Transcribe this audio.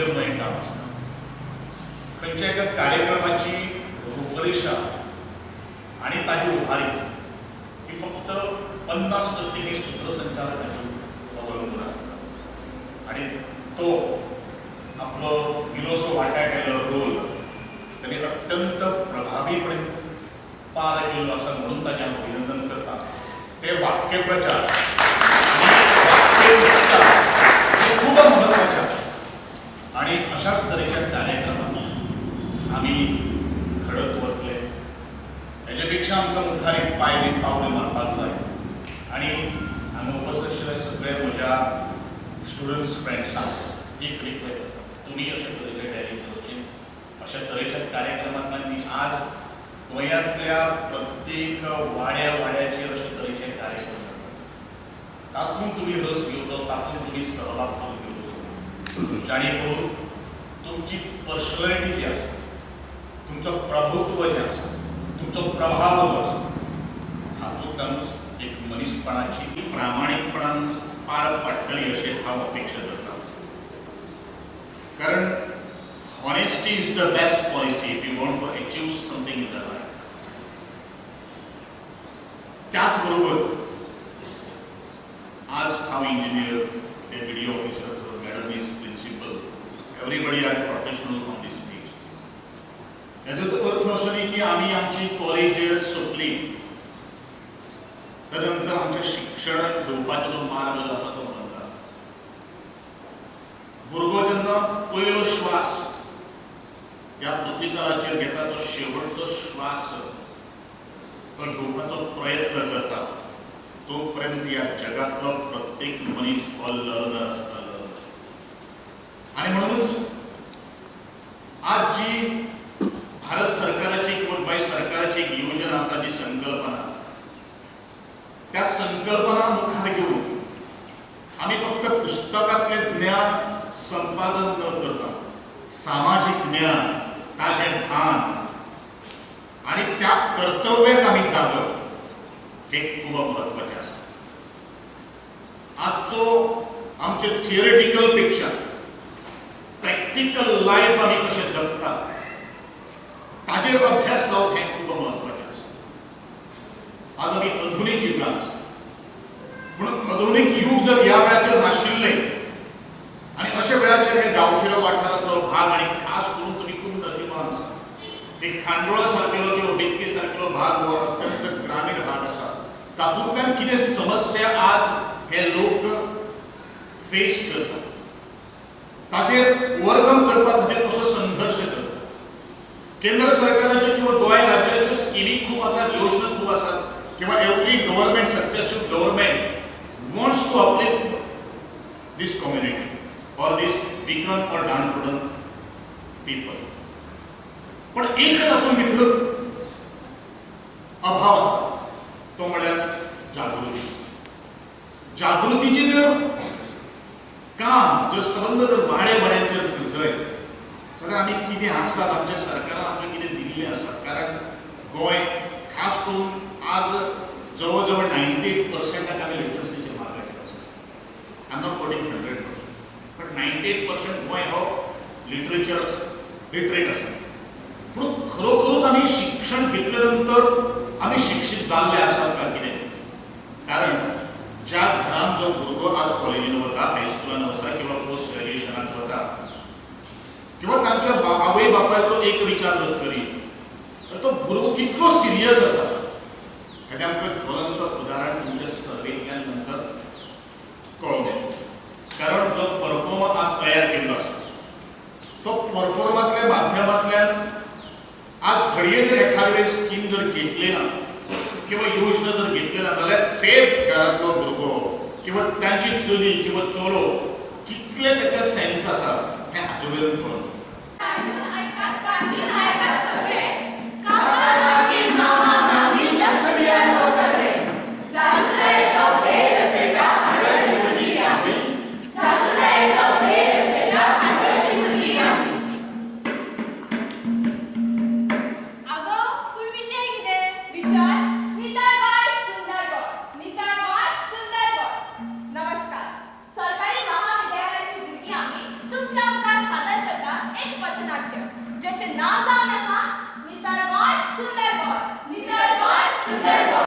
आपले मय काम आसता. खंयच्या एका कार्यक्रमाची रूपरेषा आणि ताजी उभारी ही फक्त 50% हे सूत्रसंचालकाची अवलंबून असता आणि तो आपलो इलोसो वाट्याक केल्लो रोल त्यांनी अत्यंत प्रभावीपणे पार केल्लो आसा म्हणून ताचें हांव अभिनंदन करता. ते वाक्यप्रचार हे खूब महत्वाचे आसा आणि अशाच तरेच्या कार्यक्रमांत आमी घडत वतले. हेजे पेक्षा आमकां मुखार एक पावले मारपाक जाय आणि हांगा उपस्थित आशिल्ले सगळे म्हज्या स्टुडंट्स फ्रेंड्सांक एक रिक्वेस्ट आसा, तुमी अशे तरेचे डायरी करचे, अशा तरेच्या कार्यक्रमांतल्यान आज गोंयांतल्या प्रत्येक वाड्याचेर अशे तरेचे कार्यक्रम जातात. तातूंत तुमी रस घेवचो, तातूंत तुमी सहभाग करून घेवचो, जाणे करून तुमची पर्सनॅलिटी जी आसा, तुमचो प्रभुत्व जें आसा, तुमचो प्रभाव जो आसा, हातूंतल्यानूच एक मनीसपणाची प्रामाणीकपणान पार पडटली अशें हांव अपेक्षा करता. कारण honesty is the best policy if you want to achieve something in the life. त्याचबरोबर आज हांव इंजिनियर, हे video officer, madam is principal, everybody are professional on this stage. हेजो अर्थ असो न्ही की आमी आमची कॉलेज सोंपली त्यानंतर आमचें शिक्षण घेवपाचो जो मार्ग जो आसा तो बंद आसा. भुरगो जेन्ना पयलो श्वास ह्या पृथ्वीतलाचेर घेता, तो शेवटचो श्वास तो घेवपाचो प्रयत्न करता, तोपर्यंत ह्या जगातलो प्रत्येक मनीस हो लर्नर आसता. आणि म्हणूनच आज जी भारत सरकाराची किंवा गोंय सरकाराची एक योजना आसा, जी संकल्पना, त्या संकल्पना मुखार घेऊन आम्ही फक्त पुस्तकातले ज्ञान संपादन न करता सामाजिक ज्ञान, ताजें भान आणि त्या कर्तव्याक आमी जागप हे खूब महत्वाचें आसा. आजचो आमचे थियोरिटिकल पेक्षा प्रॅक्टिकल लायफ आमी कशें जगता ताजेर अभ्यास जावप हें खूब महत्वाचें आसा. आज आमी आधुनीक युगांत आसा, म्हणून आधुनीक युग जर ह्या वेळाचेर नाशिल्लें आणि अशा वेळाचेर हे गांवगिरो वाठारांतलो भाग आणि खास करून तुमी खूब नशिबान आसा, एक खांडोळा सारकेलो किंवा बेतके सारकेलो भाग हो अत्यंत ग्रामीण भाग आसा, तातूंतल्यान कितें समस्या आज हे लोक फेस करतात, ताचेर ओवरकम करपा खातीर कसो संघर्ष करतात. केंद्र सरकाराच्यो किंवा गोंय राज्याच्यो स्किमी खूब आसात, योजना खूब आसात, किंवा every government, successive government wants to uplift this community or this weakened or downtrodden people. पण एक तातूंत भितर अभाव आसा, तो म्हळ्यार जागृती. जागृतीची जर काम जर संबंध जर वाड्याचेर जाय जाल्यार आमी कितें आसात, आमच्या सरकारान आमकां कितें दिल्लें आसा. कारण गोंय खास करून आज जवळ जवळ 98% आमी लिटरसीचे मार्गाचेर आसा. I am not coating 100%, but 98% Goa हो लिटरेचर आसा, लिटरेट आसा. पूण खरोखरूच आमी शिक्षण घेतले नंतर आमी शिक्षीत जाल्ले आसात काय कितें? कारण ज्या घरांत जो भुरगो आज कॉलेजीन वता, हायस्कुलान वता किंवा पोस्ट ग्रॅज्युएशनाक वता, किंवा तांच्या आवय बापायचो एक विचार जर करी तर तो भुरगो कितलो सिरियस आसा हें आमकां ज्वलंत उदाहरण तुमच्या सर्वेंतल्यान नंतर कळलें. कारण जो परफॉर्मर आज तयार केल्लो आसा, तो परफॉर्मांतल्या माध्यमांतल्यान आज घडये जर एखादे वेळेस स्कीम जर घेतली ना किंवा योजना जर घेतली ना जाल्यार ते घरांतलो भुरगो किंवा तांची चली किंवा चलो कितले ताका सेन्स आसा हें हाजे वयल्यान कळटा. नमस्कार. सरकारी महाविद्यालयाची भुरगीं आमी तुमच्या मुखार सादर सुंदर